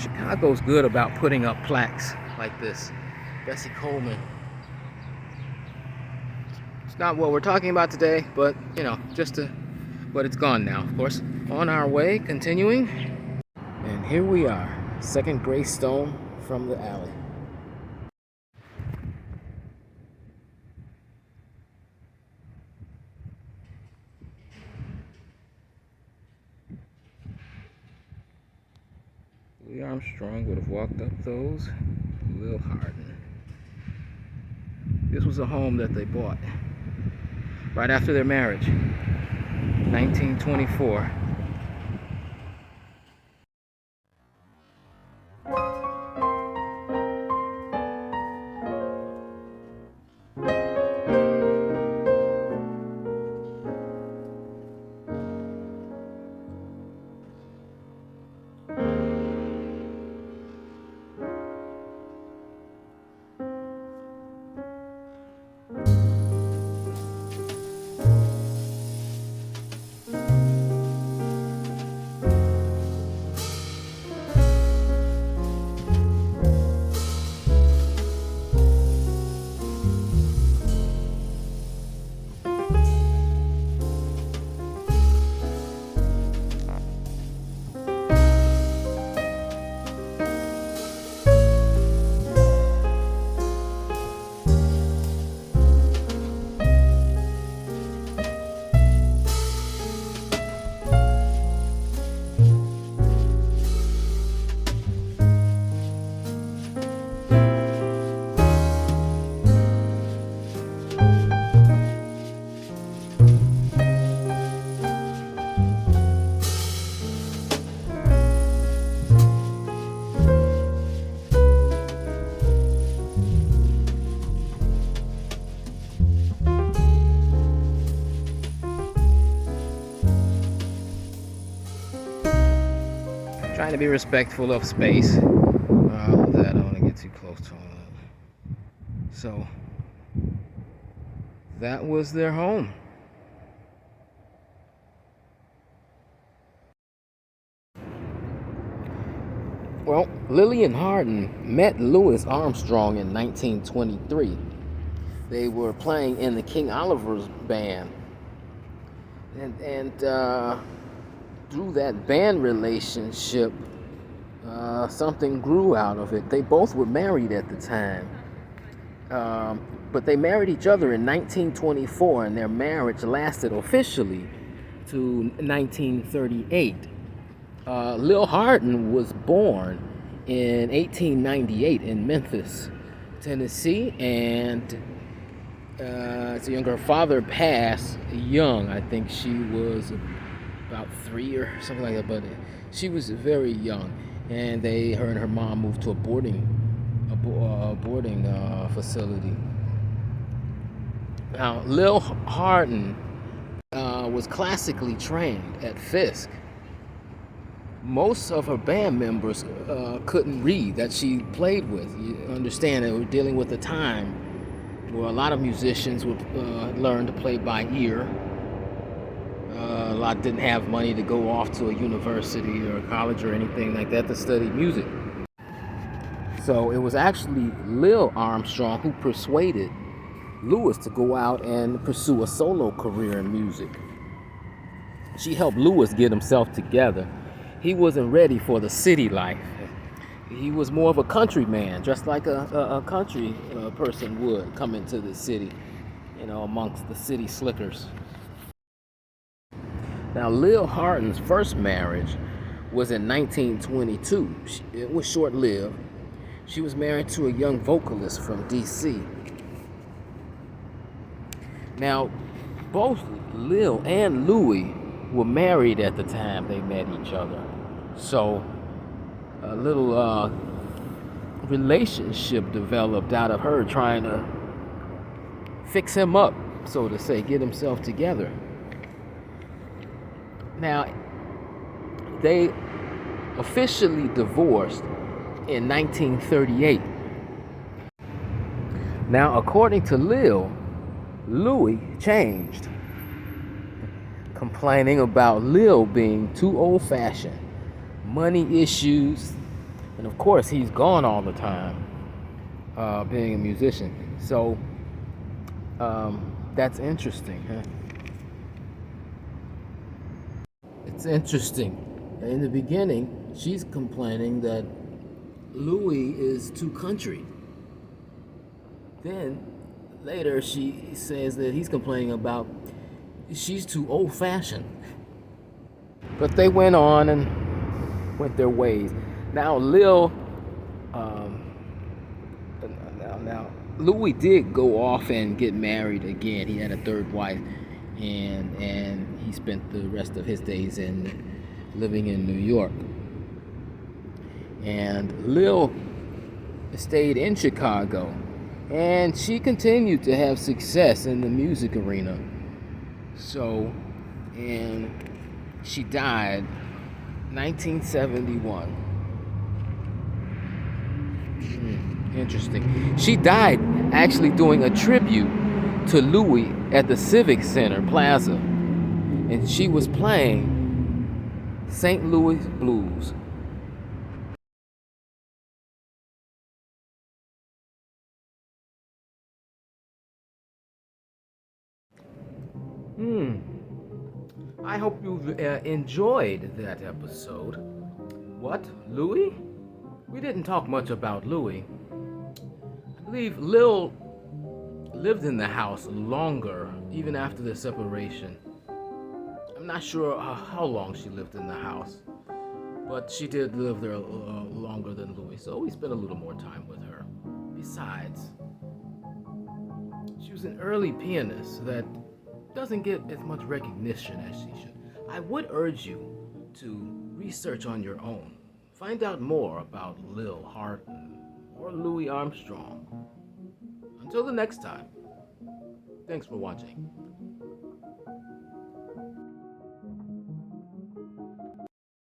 Chicago's good about putting up plaques like this. Bessie Coleman. It's not what we're talking about today, but but it's gone now, of course. On our way, continuing. And here we are, second Greystone from the alley. Louis Armstrong would have walked up those. Lil Hardin. This was a home that they bought right after their marriage, 1924. Trying to be respectful of space. That I don't want to get too close to it. So that was their home. Well, Lillian Hardin met Louis Armstrong in 1923. They were playing in the King Oliver's band, and through that band relationship, something grew out of it. They both were married at the time, but they married each other in 1924, and their marriage lasted officially to 1938. Lil Hardin was born in 1898 in Memphis, Tennessee, and as a younger, her father passed young. I think she was about 3 or something like that, but she was very young, and her and her mom moved to a boarding facility. Now, Lil Hardin was classically trained at Fisk. Most of her band members couldn't read that she played with. You understand that we're dealing with a time where a lot of musicians would learn to play by ear. A lot didn't have money to go off to a university or a college or anything like that to study music. So it was actually Lil Armstrong who persuaded Louis to go out and pursue a solo career in music. She helped Louis get himself together. He wasn't ready for the city life. He was more of a country man, just like a country person would come into the city, amongst the city slickers. Now, Lil Hardin's first marriage was in 1922. It was short-lived. She was married to a young vocalist from D.C. Now, both Lil and Louis were married at the time they met each other. So, a little relationship developed out of her trying to fix him up, so to say, get himself together. Now, they officially divorced in 1938. Now, according to Lil, Louis changed, complaining about Lil being too old-fashioned, money issues, And of course, he's gone all the time, being a musician. So that's interesting. Huh? It's interesting. In the beginning, she's complaining that Louis is too country. Then later, she says that he's complaining about she's too old-fashioned. But they went on and went their ways. Now, um, now, Louis did go off and get married again. He had a third wife, and he spent the rest of his days in living in New York. And Lil stayed in Chicago, and she continued to have success in the music arena. So, and she died 1971. Interesting. She died actually doing a tribute to Louis at the Civic Center Plaza, and she was playing St. Louis blues. I hope you've enjoyed that episode. What? Louis? We didn't talk much about Louis. I believe Lil lived in the house longer, even after the separation. I'm not sure how long she lived in the house, but she did live there longer than Louis, so we spent a little more time with her. Besides, she was an early pianist that doesn't get as much recognition as she should. I would urge you to research on your own. Find out more about Lil Hardin or Louis Armstrong. Until the next time, thanks for watching.